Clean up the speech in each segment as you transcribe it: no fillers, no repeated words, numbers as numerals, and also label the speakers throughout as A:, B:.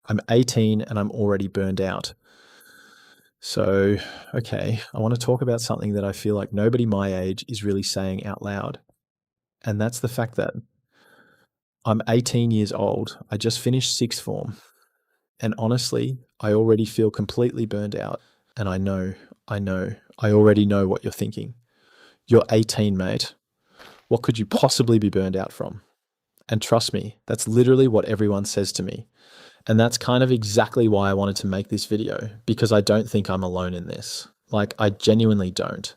A: I'm 18 and I'm already burned out. So, okay, I want to talk about something that I feel like nobody my age is really saying out loud. And that's the fact that I'm 18 years old. I just finished sixth form. And honestly, I already feel completely burned out. And I already know what you're thinking. You're 18, mate. What could you possibly be burned out from? And trust me, that's literally what everyone says to me. And that's kind of exactly why I wanted to make this video, because I don't think I'm alone in this. Like, I genuinely don't.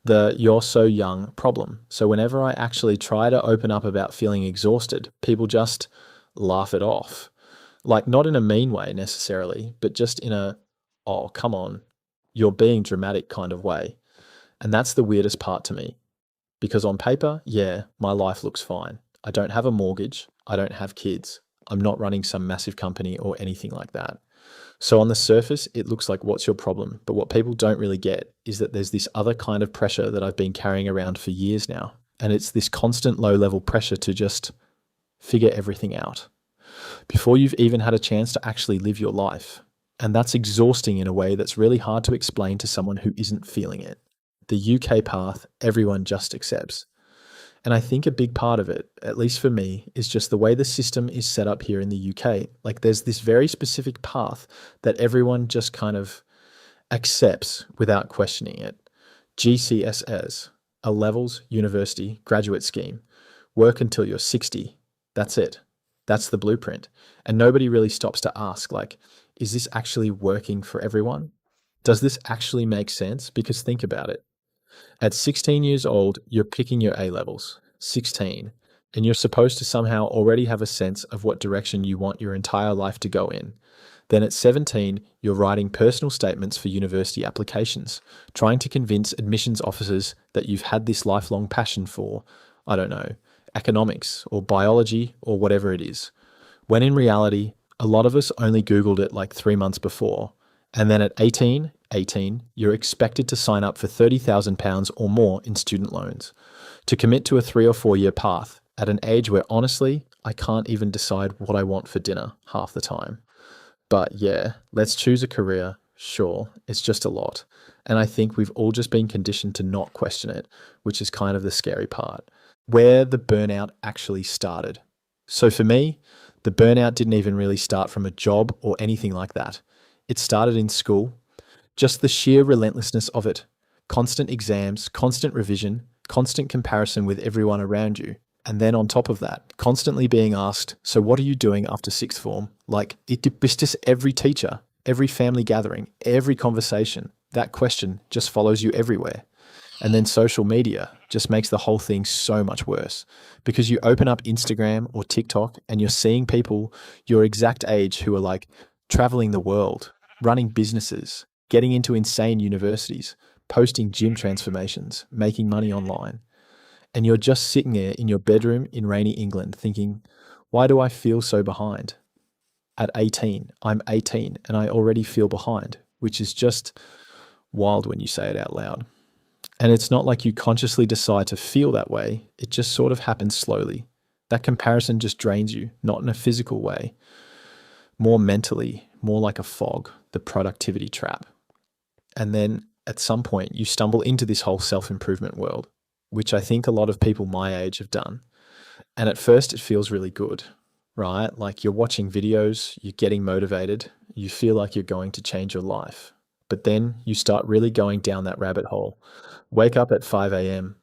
A: The "you're so young" problem. So, whenever I actually try to open up about feeling exhausted, people just laugh it off. Like, not in a mean way necessarily, but just in a, oh, come on, you're being dramatic kind of way. And that's the weirdest part to me. Because on paper, yeah, my life looks fine. I don't have a mortgage. I don't have kids. I'm not running some massive company or anything like that. So on the surface, it looks like, what's your problem? But what people don't really get is that there's this other kind of pressure that I've been carrying around for years now. And it's this constant low level pressure to just figure everything out before you've even had a chance to actually live your life. And that's exhausting in a way that's really hard to explain to someone who isn't feeling it. The UK path, everyone just accepts. And I think a big part of it, at least for me, is just the way the system is set up here in the UK. Like, there's this very specific path that everyone just kind of accepts without questioning it. GCSEs, a levels university graduate scheme. Work until you're 60. That's it. That's the blueprint. And nobody really stops to ask, like, is this actually working for everyone? Does this actually make sense? Because think about it. At 16 years old, you're picking your A levels, 16, and you're supposed to somehow already have a sense of what direction you want your entire life to go in. Then at 17, you're writing personal statements for university applications, trying to convince admissions officers that you've had this lifelong passion for, I don't know, economics or biology or whatever it is. When in reality, a lot of us only Googled it like 3 months before. And then at 18, you're expected to sign up for £30,000 or more in student loans, to commit to a 3 or 4 year path at an age where honestly, I can't even decide what I want for dinner half the time. But yeah, let's choose a career. Sure, it's just a lot. And I think we've all just been conditioned to not question it, which is kind of the scary part. Where the burnout actually started. So for me, the burnout didn't even really start from a job or anything like that. It started in school. Just the sheer relentlessness of it. Constant exams, constant revision, constant comparison with everyone around you. And then on top of that, constantly being asked, so what are you doing after sixth form? Like, it's just every teacher, every family gathering, every conversation. That question just follows you everywhere. And then social media just makes the whole thing so much worse, because you open up Instagram or TikTok and you're seeing people your exact age who are like traveling the world, running businesses, getting into insane universities, posting gym transformations, making money online. And you're just sitting there in your bedroom in rainy England thinking, why do I feel so behind? At 18, I'm 18 and I already feel behind, which is just wild when you say it out loud. And it's not like you consciously decide to feel that way. It just sort of happens slowly. That comparison just drains you, not in a physical way, more mentally, more like a fog, the productivity trap. And then at some point, you stumble into this whole self-improvement world, which I think a lot of people my age have done. And at first, it feels really good, right? Like, you're watching videos, you're getting motivated, you feel like you're going to change your life. But then you start really going down that rabbit hole. Wake up at 5 a.m.,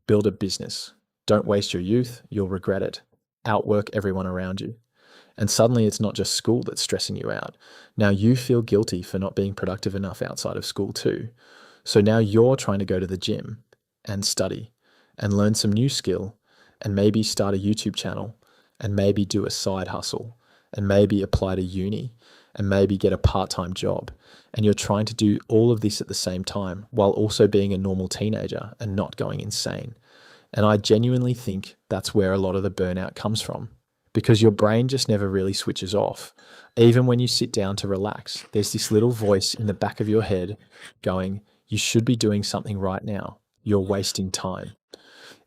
A: build a business. Don't waste your youth, you'll regret it. Outwork everyone around you. And suddenly it's not just school that's stressing you out. Now you feel guilty for not being productive enough outside of school too. So now you're trying to go to the gym and study and learn some new skill and maybe start a YouTube channel and maybe do a side hustle and maybe apply to uni and maybe get a part-time job. And you're trying to do all of this at the same time while also being a normal teenager and not going insane. And I genuinely think that's where a lot of the burnout comes from, because your brain just never really switches off. Even when you sit down to relax, there's this little voice in the back of your head going, you should be doing something right now. You're wasting time.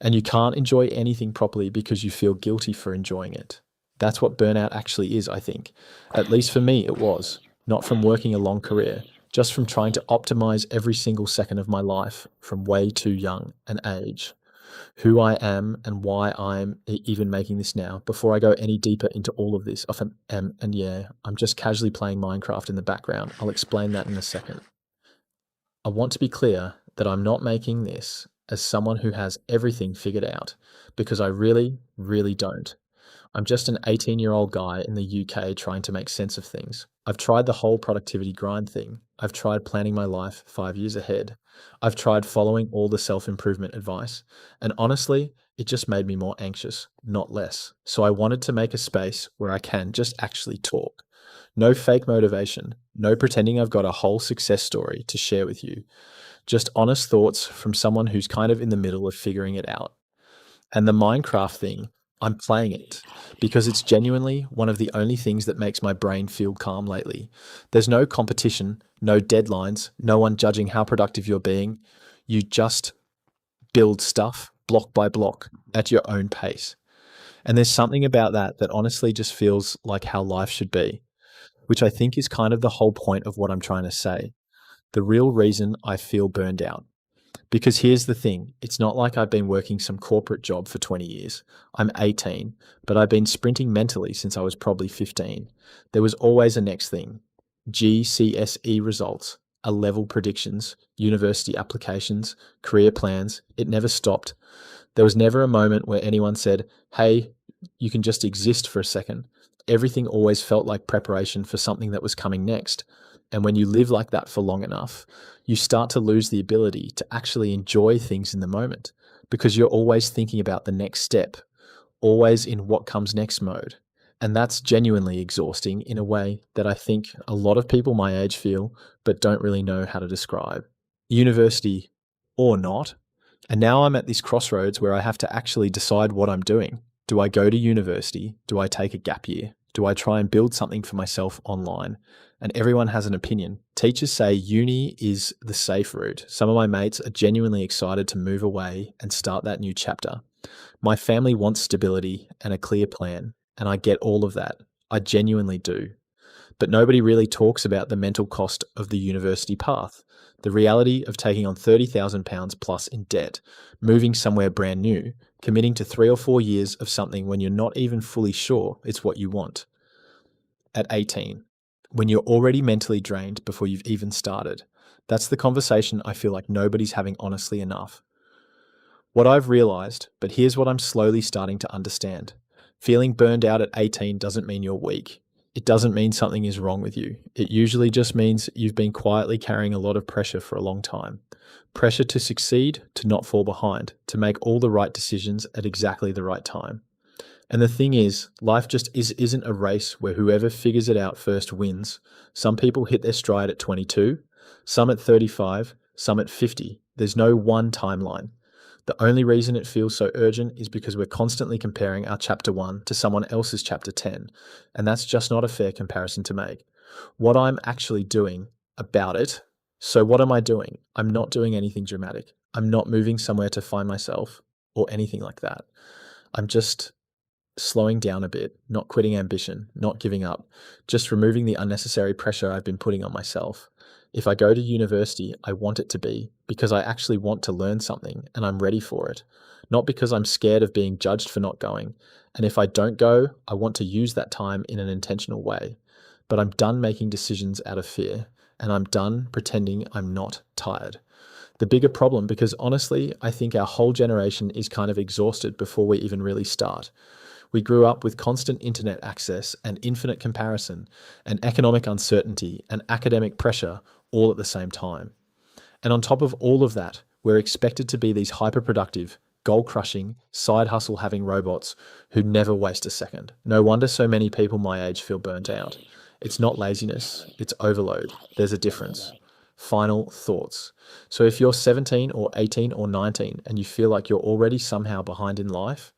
A: And you can't enjoy anything properly because you feel guilty for enjoying it. That's what burnout actually is, I think. At least for me, it was. Not from working a long career, just from trying to optimize every single second of my life from way too young an age. Who I am and why I'm even making this now. Before I go any deeper into all of this, often and yeah, I'm just casually playing Minecraft in the background. I'll explain that in a second. I want to be clear that I'm not making this as someone who has everything figured out, because I really, really don't. I'm just an 18-year-old guy in the UK trying to make sense of things. I've tried the whole productivity grind thing. I've tried planning my life 5 years ahead. I've tried following all the self-improvement advice. And honestly, it just made me more anxious, not less. So I wanted to make a space where I can just actually talk. No fake motivation, no pretending I've got a whole success story to share with you. Just honest thoughts from someone who's kind of in the middle of figuring it out. And the Minecraft thing, I'm playing it because it's genuinely one of the only things that makes my brain feel calm lately. There's no competition, no deadlines, no one judging how productive you're being. You just build stuff block by block at your own pace. And there's something about that that honestly just feels like how life should be, which I think is kind of the whole point of what I'm trying to say. The real reason I feel burned out. Because here's the thing, it's not like I've been working some corporate job for 20 years. I'm 18, but I've been sprinting mentally since I was probably 15. There was always a next thing. GCSE results, A level predictions, university applications, career plans. It never stopped. There was never a moment where anyone said, hey, you can just exist for a second. Everything always felt like preparation for something that was coming next. And when you live like that for long enough, you start to lose the ability to actually enjoy things in the moment because you're always thinking about the next step, always in what comes next mode. And that's genuinely exhausting in a way that I think a lot of people my age feel, but don't really know how to describe. University or not. And now I'm at this crossroads where I have to actually decide what I'm doing. Do I go to university? Do I take a gap year? Do I try and build something for myself online? And everyone has an opinion. Teachers say uni is the safe route. Some of my mates are genuinely excited to move away and start that new chapter. My family wants stability and a clear plan, and I get all of that. I genuinely do. But nobody really talks about the mental cost of the university path, the reality of taking on £30,000 plus in debt, moving somewhere brand new, committing to 3 or 4 years of something when you're not even fully sure it's what you want. At 18, when you're already mentally drained before you've even started. That's the conversation I feel like nobody's having honestly enough. What I've realized, but here's what I'm slowly starting to understand. Feeling burned out at 18 doesn't mean you're weak. It doesn't mean something is wrong with you. It usually just means you've been quietly carrying a lot of pressure for a long time. Pressure to succeed, to not fall behind, to make all the right decisions at exactly the right time. And the thing is, life just isn't a race where whoever figures it out first wins. Some people hit their stride at 22, some at 35, some at 50. There's no one timeline. The only reason it feels so urgent is because we're constantly comparing our chapter 1 to someone else's chapter 10, and that's just not a fair comparison to make. What I'm actually doing about it, so what am I doing? I'm not doing anything dramatic. I'm not moving somewhere to find myself or anything like that. I'm just slowing down a bit, not quitting ambition, not giving up, just removing the unnecessary pressure I've been putting on myself. If I go to university, I want it to be because I actually want to learn something and I'm ready for it, not because I'm scared of being judged for not going. And if I don't go, I want to use that time in an intentional way. But I'm done making decisions out of fear, and I'm done pretending I'm not tired. The bigger problem, because honestly, I think our whole generation is kind of exhausted before we even really start. We grew up with constant internet access and infinite comparison and economic uncertainty and academic pressure all at the same time. And on top of all of that, we're expected to be these hyper-productive, goal-crushing, side hustle-having robots who never waste a second. No wonder so many people my age feel burnt out. It's not laziness, it's overload. There's a difference. Final thoughts. So if you're 17 or 18 or 19 and you feel like you're already somehow behind in life,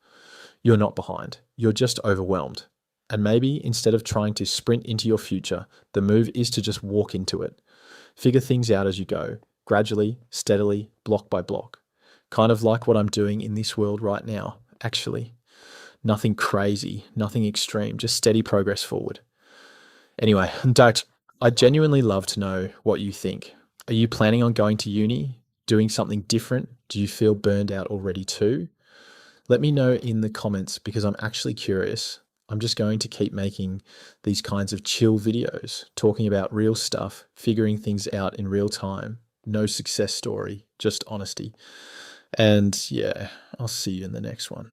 A: you're not behind. You're just overwhelmed. And maybe instead of trying to sprint into your future, the move is to just walk into it. Figure things out as you go, gradually, steadily, block by block. Kind of like what I'm doing in this world right now, actually. Nothing crazy, nothing extreme, just steady progress forward. Anyway, Dad, I genuinely love to know what you think. Are you planning on going to uni, doing something different? Do you feel burned out already too? Let me know in the comments because I'm actually curious. I'm just going to keep making these kinds of chill videos, talking about real stuff, figuring things out in real time. No success story, just honesty. And yeah, I'll see you in the next one.